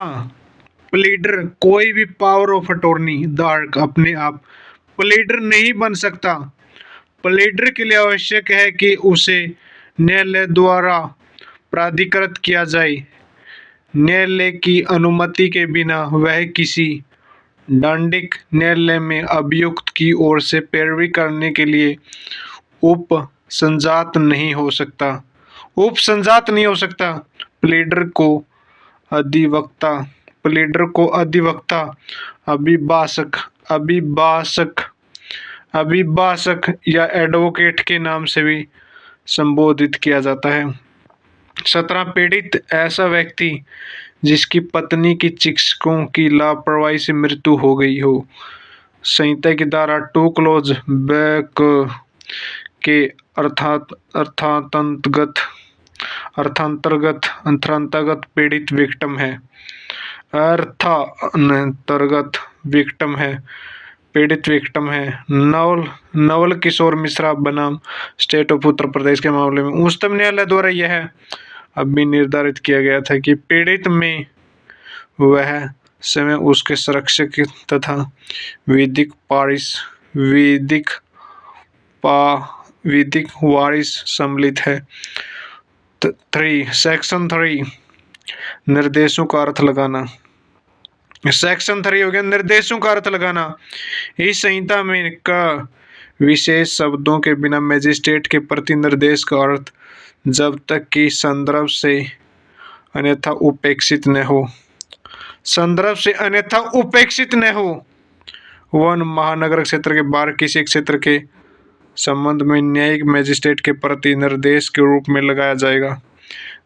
हाँ, प्लीडर कोई भी पावर ऑफ अटॉर्नी धारक अपने आप प्लीडर नहीं बन सकता। प्लीडर के लिए आवश्यक है कि उसे न्यायालय द्वारा प्राधिकृत किया जाए। न्यायालय की अनुमति के बिना वह किसी दंडिक न्यायालय में अभियुक्त की ओर से पैरवी करने के लिए उपसंजात नहीं हो सकता। उपसंजात नहीं हो सकता। प्लीडर को अधिवक्ता प्लीडर को अधिवक्ता, अभिभाषक अभिभाषक अभिभाषक या एडवोकेट के नाम से भी संबोधित किया जाता है। 17 पीड़ित ऐसा व्यक्ति जिसकी पत्नी की चिकित्सकों की लापरवाही से मृत्यु हो गई हो। संहिता की धारा 2 क्लोज बैक के अर्थांतर्गत पीड़ित विक्टिम है। अर्थांतर्गत विक्टिम है पीड़ित विक्टिम है। नवल किशोर मिश्रा बनाम स्टेट ऑफ उत्तर प्रदेश के मामले में उच्चतम न्यायालय द्वारा यह अभी निर्धारित किया गया था कि पीड़ित में वह समय उसके संरक्षक तथा विधिक वारिस सम्मिलित है। 3 सेक्शन 3 निर्देशों का अर्थ लगाना। सेक्शन 3 हो गया निर्देशों का अर्थ लगाना। इस संहिता में का विशेष शब्दों के बिना मजिस्ट्रेट के प्रति निर्देश का अर्थ जब तक कि संदर्भ से अन्यथा उपेक्षित न हो। संदर्भ से अन्यथा उपेक्षित न हो। 1 महानगर क्षेत्र के बाहर किसी क्षेत्र के संबंध में न्यायिक मजिस्ट्रेट के प्रति निर्देश के रूप में लगाया जाएगा।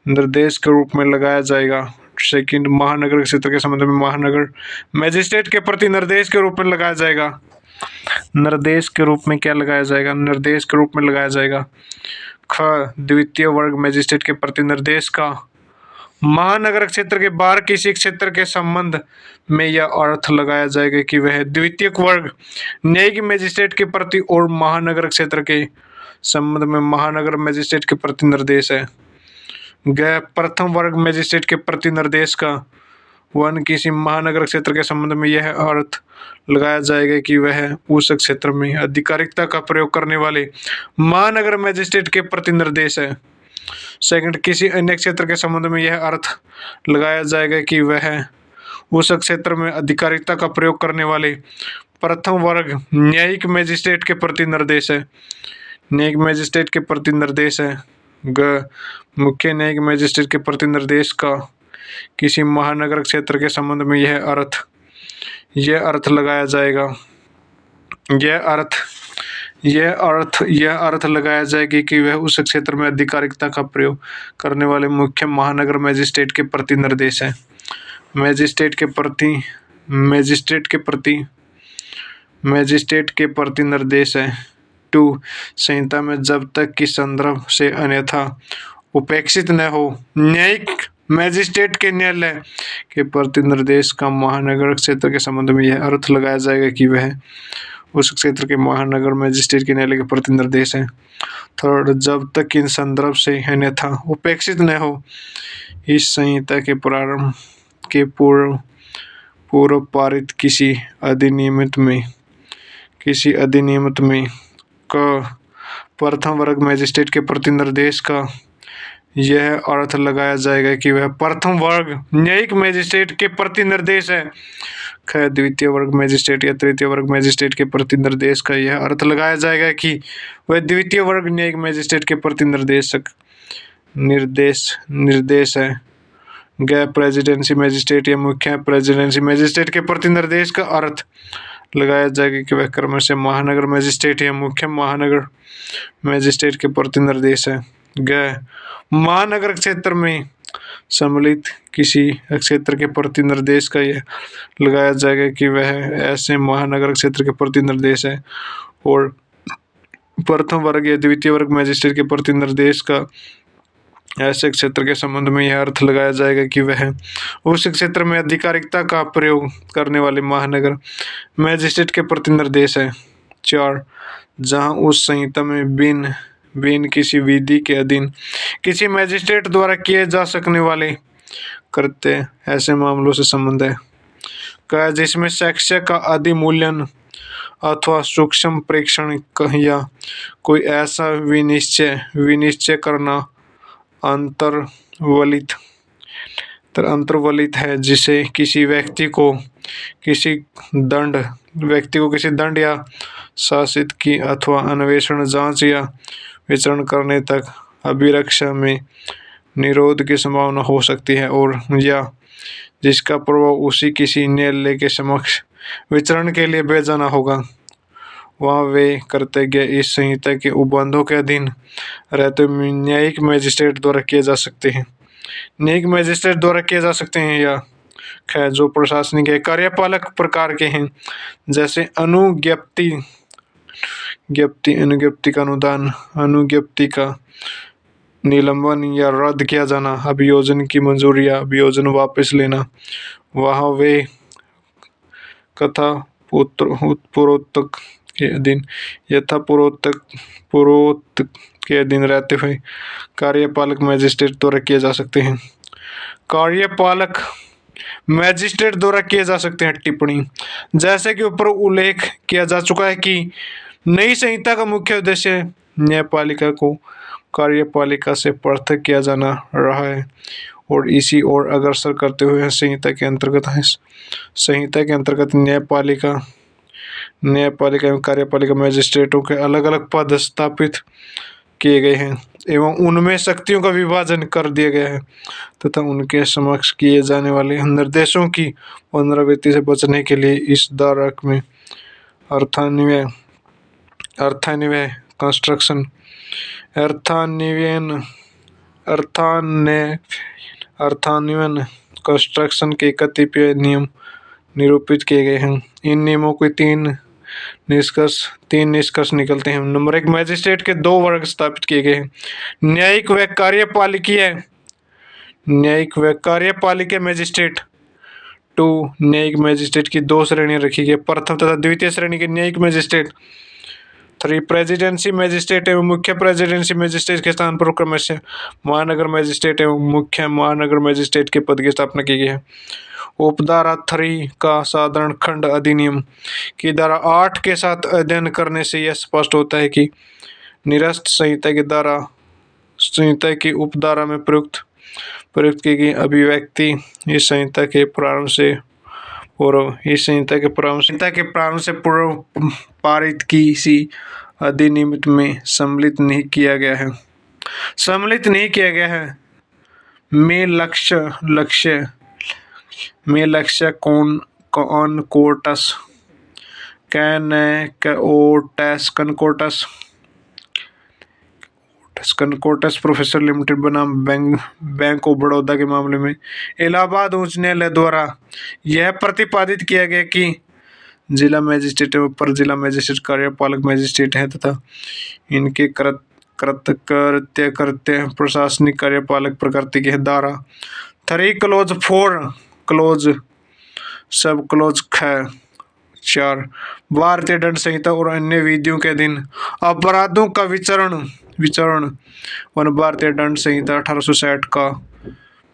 निर्देश के रूप में लगाया जाएगा। सेकंड, महानगर क्षेत्र के संबंध में महानगर मजिस्ट्रेट के प्रति निर्देश के रूप में लगाया जाएगा। निर्देश के रूप में क्या लगाया जाएगा? निर्देश के रूप में लगाया जाएगा। ख, द्वितीय वर्ग मजिस्ट्रेट के प्रति निर्देश का महानगर क्षेत्र के बाहर किसी क्षेत्र के संबंध में यह अर्थ लगाया जाएगा कि वह द्वितीय वर्ग न्यायिक मजिस्ट्रेट के प्रति और महानगर क्षेत्र के संबंध में महानगर मजिस्ट्रेट के प्रति निर्देश है। ग, प्रथम वर्ग मजिस्ट्रेट के प्रति निर्देश का 1 किसी महानगर क्षेत्र के संबंध में यह अर्थ लगाया जाएगा कि वह उस क्षेत्र में आधिकारिकता का प्रयोग करने वाले महानगर मजिस्ट्रेट के प्रति निर्देश है। सेकंड, किसी अन्य क्षेत्र के संबंध में यह अर्थ लगाया जाएगा कि वह उस क्षेत्र में अधिकारिकता का प्रयोग करने वाले प्रथम वर्ग न्यायिक मजिस्ट्रेट के प्रति निर्देश है। न्यायिक मजिस्ट्रेट के प्रति निर्देश है। ग, मुख्य न्यायिक मजिस्ट्रेट के प्रति निर्देश का किसी महानगर क्षेत्र के संबंध में यह अर्थ लगाया जाएगा। यह अर्थ लगाया जाएगा कि वह उस क्षेत्र में अधिकारिकता का प्रयोग करने वाले मुख्य महानगर मजिस्ट्रेट के प्रति निर्देश है। मजिस्ट्रेट के प्रति निर्देश है। 2, संहिता में जब तक कि संदर्भ से अन्यथा उपेक्षित न हो न्यायिक मजिस्ट्रेट के न्यायालय के प्रति निर्देश का महानगर क्षेत्र के संबंध में यह अर्थ लगाया जाएगा कि वह उस क्षेत्र के महानगर मजिस्ट्रेट के न्यायालय के प्रति निर्देश है। थर्ड, जब तक इन संदर्भ से अन्यथा उपेक्षित न हो इस संहिता के प्रारंभ के पूर्व पारित किसी अधिनियमित में क, प्रथम वर्ग मजिस्ट्रेट के प्रति निर्देश का यह अर्थ लगाया जाएगा कि वह प्रथम वर्ग न्यायिक मजिस्ट्रेट के प्रति निर्देश है। ख, द्वितीय वर्ग मजिस्ट्रेट या तृतीय वर्ग मजिस्ट्रेट के प्रति निर्देश का यह अर्थ लगाया जाएगा कि वह द्वितीय वर्ग न्यायिक मजिस्ट्रेट के प्रति निर्देश है। ग, प्रेसिडेंसी मजिस्ट्रेट या मुख्य प्रेसिडेंसी मजिस्ट्रेट के प्रति निर्देश का अर्थ लगाया जाएगा कि वह क्रमशः महानगर मजिस्ट्रेट या मुख्य महानगर मजिस्ट्रेट के प्रति निर्देश है। ग, महानगर क्षेत्र में सम्मिलित किसी क्षेत्र के प्रति निर्देश का यह लगाया जाएगा कि वह ऐसे महानगर क्षेत्र के प्रति निर्देश है। और प्रथम वर्ग या द्वितीय वर्ग मजिस्ट्रेट के प्रति निर्देश का ऐसे क्षेत्र के संबंध में यह अर्थ लगाया जाएगा कि वह उस क्षेत्र में अधिकारिकता का प्रयोग करने वाले महानगर मजिस्ट्रेट के प्रति निर्देश है। 4, जहां उस संहिता में बिन किसी विधि के अधीन किसी मजिस्ट्रेट द्वारा किए जा सकने वाले करते ऐसे मामलों से संबंध है। क्या जिसमें साक्ष्य का अधिमूल्यन अथवा सूक्ष्म प्रेक्षण या कोई ऐसा विनिश्चय करना अंतर्वलित है जिसे किसी व्यक्ति को किसी दंड या शासित की अथवा अन्वेषण जांच या विचारण करने तक अभिरक्षा में निरोध की संभावना हो सकती है, और या जिसका प्रभाव उसी किसी न्यायालय के समक्ष विचारण के लिए भेजना होगा, वहाँ वे कर्तव्य इस संहिता के उपबंधों के अधीन रहते हुए न्यायिक मजिस्ट्रेट द्वारा किए जा सकते हैं। या खैर जो प्रशासनिक है कार्यपालक प्रकार के हैं, जैसे अनुज्ञप्ति का अनुदान, अनुज्ञप्ति का निलंबन या रद्द किया जाना, अभियोजन की मंजूरी या अभियोजन वापस लेना, वहाँ वे कथा पूर्वोक्त के अधीन रहते हुए कार्यपालक मजिस्ट्रेट द्वारा किए जा सकते हैं। कार्यपालक मजिस्ट्रेट द्वारा किए जा सकते हैं। टिप्पणी, जैसे कि ऊपर उल्लेख किया जा चुका है कि नई संहिता का मुख्य उद्देश्य न्यायपालिका को कार्यपालिका से पृथक किया जाना रहा है और इसी ओर अग्रसर करते हुए संहिता के अंतर्गत न्यायपालिका एवं कार्यपालिका मजिस्ट्रेटों के अलग अलग पद स्थापित किए गए हैं एवं उनमें शक्तियों का विभाजन कर दिया गया है तथा उनके समक्ष किए जाने वाले निर्देशों की पुनरावृत्ति से बचने के लिए इस धारक में अर्थान्वयन कंस्ट्रक्शन के कतिपय नियम निरूपित किए गए हैं। इन नियमों के तीन निष्कर्ष निकलते हैं। नंबर 1, मजिस्ट्रेट के 2 वर्ग स्थापित किए गए हैं, न्यायिक व कार्यपालिकीय मजिस्ट्रेट। 2, न्यायिक मजिस्ट्रेट की 2 श्रेणियां रखी गई, प्रथम तथा द्वितीय श्रेणी के न्यायिक मजिस्ट्रेट। 3, प्रेसिडेंसी मजिस्ट्रेट एवं मुख्य प्रेसिडेंसी मजिस्ट्रेट के स्थान पर क्रमशः महानगर मजिस्ट्रेट एवं मुख्य महानगर मजिस्ट्रेट के पद की स्थापना की गई है। उपधारा 3 का साधारण खंड अधिनियम की धारा 8 के साथ अध्ययन करने से यह स्पष्ट होता है कि निरस्त संहिता की उपधारा में प्रयुक्त की गई अभिव्यक्ति इस संहिता के प्रारंभ से पूर्व पारित किसी अधिनियम में सम्मिलित नहीं किया गया है। में लक्ष्य कनकोर्टस प्रोफेसर लिमिटेड बनाम बैंक ऑफ बड़ौदा के मामले में इलाहाबाद उच्च न्यायालय द्वारा यह प्रतिपादित किया गया कि जिला मजिस्ट्रेट एवं अपर जिला मजिस्ट्रेट कार्यपालक मजिस्ट्रेट है तथा इनके कृत्य प्रशासनिक कार्यपालक प्रकृति के धारा 3 क्लोज 4 सब क्लोज 4 भारतीय दंड संहिता और अन्य विधियों के अधीन अपराधों का विचारण भारतीय दंड संहिता 1860 का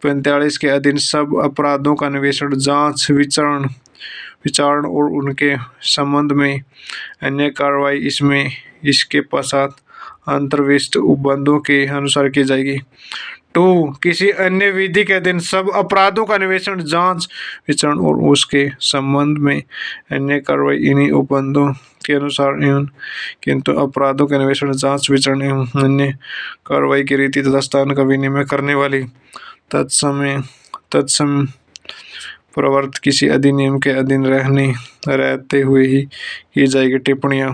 45 के अधीन सब अपराधों का अन्वेषण, जांच, विचारण और उनके संबंध में अन्य कार्रवाई इसके पश्चात अंतर्विष्ट उपबंधों के अनुसार की जाएगी। 2, किसी अन्य विधि के अधीन सब अपराधों का अन्वेषण, जांच, विचारण और उसके संबंध में अन्य कार्रवाई इन्हीं उपबंधों के अनुसार एवं किंतु अपराधों के अन्वेषण, जांच, विचारण एवं अन्य कार्रवाई की रीति तथा स्थान का विनिमय करने वाली तत्समय प्रवर्त किसी अधिनियम के अधीन रहते हुए ही की जाएगी। टिप्पणियां,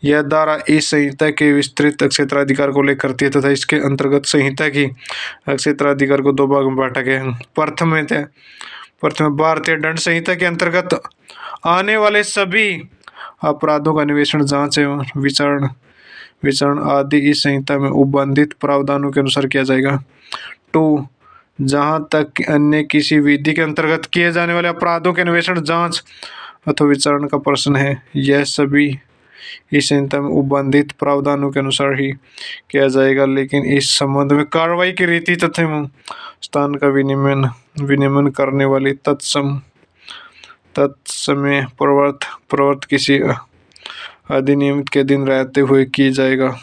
यह धारा इस संहिता के विस्तृत क्षेत्राधिकार को उल्लेख करती है तथा इसके अंतर्गत संहिता की क्षेत्राधिकार को 2 भाग में बांटा गया है। प्रथम भारतीय दंड संहिता के अंतर्गत आने वाले सभी अपराधों का अन्वेषण, जांच एवं विचारण आदि इस संहिता में उपबंधित प्रावधानों के अनुसार किया जाएगा। 2, जहां तक अन्य किसी विधि के अंतर्गत किए जाने वाले अपराधों के अन्वेषण, जांच अथवा विचारण का प्रश्न है, यह इस संहिता में उपबंधित प्रावधानों के अनुसार ही किया जाएगा, लेकिन इस संबंध में कार्रवाई की रीति तथा स्थान का विनियमन करने वाली तत्समय प्रवर्त किसी अधिनियम के अधीन रहते हुए की जाएगा,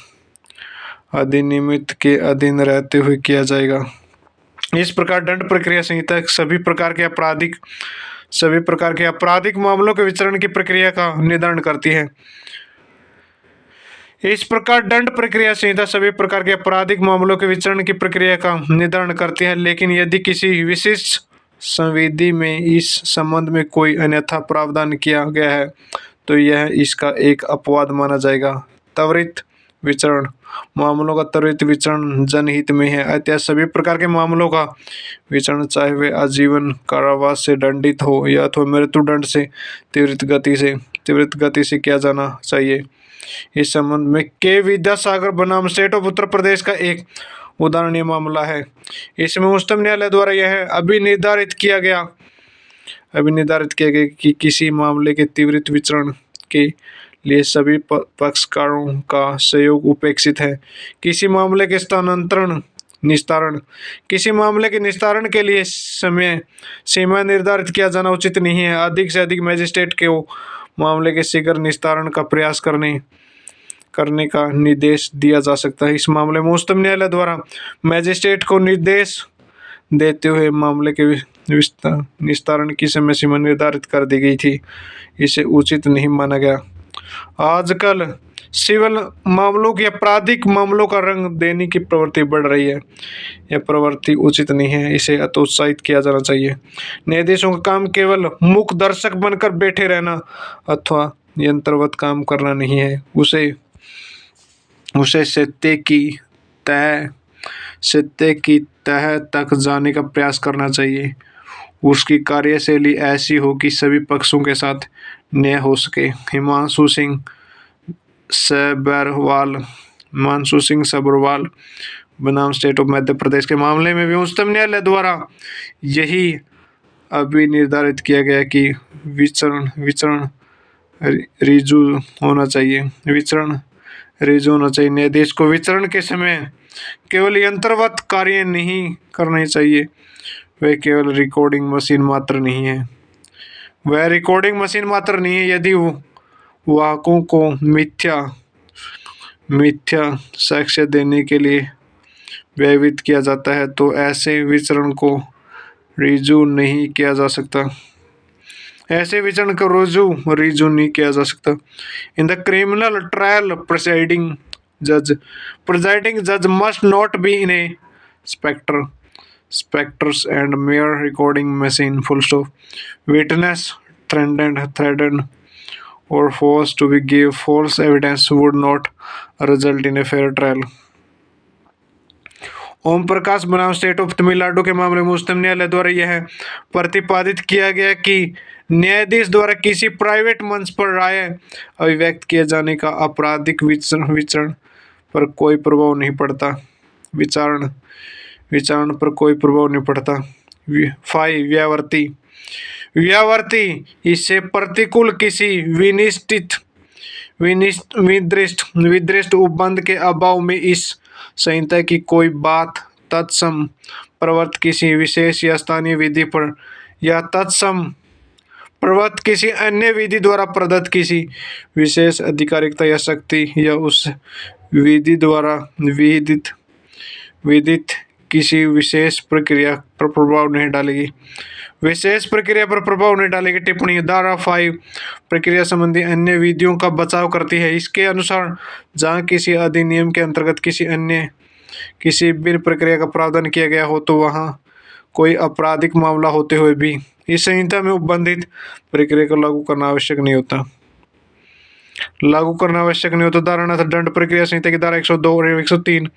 अधिनियमित के अधीन रहते हुए किया जाएगा। इस प्रकार दंड प्रक्रिया संहिता सभी प्रकार के आपराधिक मामलों के विचरण की प्रक्रिया का निर्धारण करती है। इस प्रकार दंड प्रक्रिया संहिता सभी प्रकार के आपराधिक मामलों के विचरण की प्रक्रिया का निर्धारण करती है, लेकिन यदि किसी विशिष्ट संविधि में इस संबंध में कोई अन्यथा प्रावधान किया गया है तो यह इसका एक अपवाद माना जाएगा। त्वरित विचरण मामलों का त्वरित विचरण जनहित में है, अतः सभी प्रकार के मामलों का विचरण चाहे वे आजीवन कारावास से दंडित हो या अथवा मृत्युदंड से त्वरित गति से किया जाना चाहिए। इस संबंध में के विद्यासागर बनाम स्टेट ऑफ उत्तर प्रदेश का एक उदाहरणीय मामला है। इसमें उच्चतम न्यायालय द्वारा यह अभिनिर्धारित किया गया कि किसी मामले के त्वरित विचरण के लिए सभी पक्षकारों का सहयोग उपेक्षित है। किसी मामले के किसी मामले के निस्तारण के लिए समय सीमा निर्धारित किया जाना उचित नहीं है। अधिक से अधिक मजिस्ट्रेट को मामले के शीघ्र निस्तारण का प्रयास करने का निर्देश दिया जा सकता है। इस मामले में उच्चतम न्यायालय द्वारा मजिस्ट्रेट को निर्देश देते हुए मामले के निस्तारण की समय सीमा निर्धारित कर दी गई थी। इसे उचित नहीं माना गया। आजकल सिविल मामलों की आपराधिक मामलों का रंग देने की प्रवृत्ति बढ़ रही है। यह प्रवृत्ति उचित नहीं है, इसे हतोत्साहित किया जाना चाहिए। न्यायाधीशों का काम केवल मूक दर्शक बनकर बैठे रहना अथवा यंत्रवत काम करना नहीं है। उसे सत्य की तह तक जाने का प्रयास करना चाहिए। उसकी कार्यशैली ऐसी हो कि सभी पक्षों के साथ न्याय हो सके। हिमांशु सिंह सब्रवाल बनाम स्टेट ऑफ मध्य प्रदेश के मामले में भी उच्चतम न्यायालय द्वारा यही अभी निर्धारित किया गया कि विचरण रिजू होना चाहिए। न्यायाधीश को विचरण के समय केवल यंत्रवत कार्य नहीं करने चाहिए। वह केवल रिकॉर्डिंग मशीन मात्र नहीं है। यदि वाकों को मिथ्या साक्ष्य देने के लिए व्यवहित किया जाता है तो ऐसे विचरण को रिजू नहीं किया जा सकता। In the criminal trial presiding जज must not be in a specters and mere recording machine, full stop. Witness threatened or forced to give false evidence would not result in a fair trial. Om Prakash बनाम state of Tamil Nadu के मामले में उच्चतम न्यायालय द्वारा यह प्रतिपादित किया गया कि न्यायाधीश द्वारा किसी प्राइवेट मंच पर राय अभिव्यक्त किए जाने का आपराधिक विचरण पर कोई प्रभाव नहीं पड़ता। विचारण पर कोई प्रभाव नहीं पड़ता। 5 व्यावर्ती इससे प्रतिकूल किसी विदृष्ट उपबंध के अभाव में इस संहिता की कोई बात तत्सम प्रवर्त किसी विशेष या स्थानीय विधि पर या तत्सम प्रवर्त किसी अन्य विधि द्वारा प्रदत्त किसी विशेष अधिकारिकता या शक्ति या उस विधि द्वारा विदित किसी विशेष प्रक्रिया पर प्रभाव नहीं डालेगी। टिप्पणी धारा 5 प्रक्रिया संबंधी अन्य विधियों का बचाव करती है। इसके अनुसार जहाँ किसी अधिनियम के अंतर्गत किसी भी प्रक्रिया का प्रावधान किया गया हो तो वहाँ कोई आपराधिक मामला होते हुए भी इस संहिता में उपबंधित प्रक्रिया को लागू करना आवश्यक नहीं होता। उदाहरणार्थ दंड प्रक्रिया संहिता की धारा 102 और 103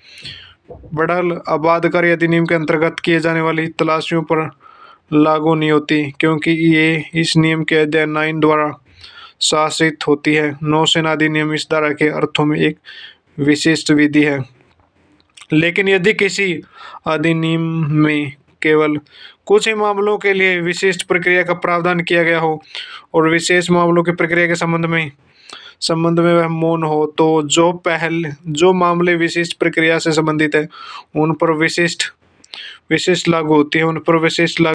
बढ़ल आबादकारी अधिनियम के अंतर्गत किए जाने वाली तलाशियों पर लागू नहीं होती, क्योंकि ये इस नियम के अध्याय 9 द्वारा शासित होती है। नौसेना अधिनियम इस धारा के अर्थों में एक विशिष्ट विधि है। लेकिन यदि किसी अधिनियम में केवल कुछ ही मामलों के लिए विशिष्ट प्रक्रिया का प्रावधान किया गया हो और विशेष मामलों की प्रक्रिया के संबंध में संबंध में वह मौन हो तो जो मामले विशिष्ट प्रक्रिया से संबंधित है उन पर विशिष्ट विशिष्ट लागू होती है, उन पर विशिष्ट लागू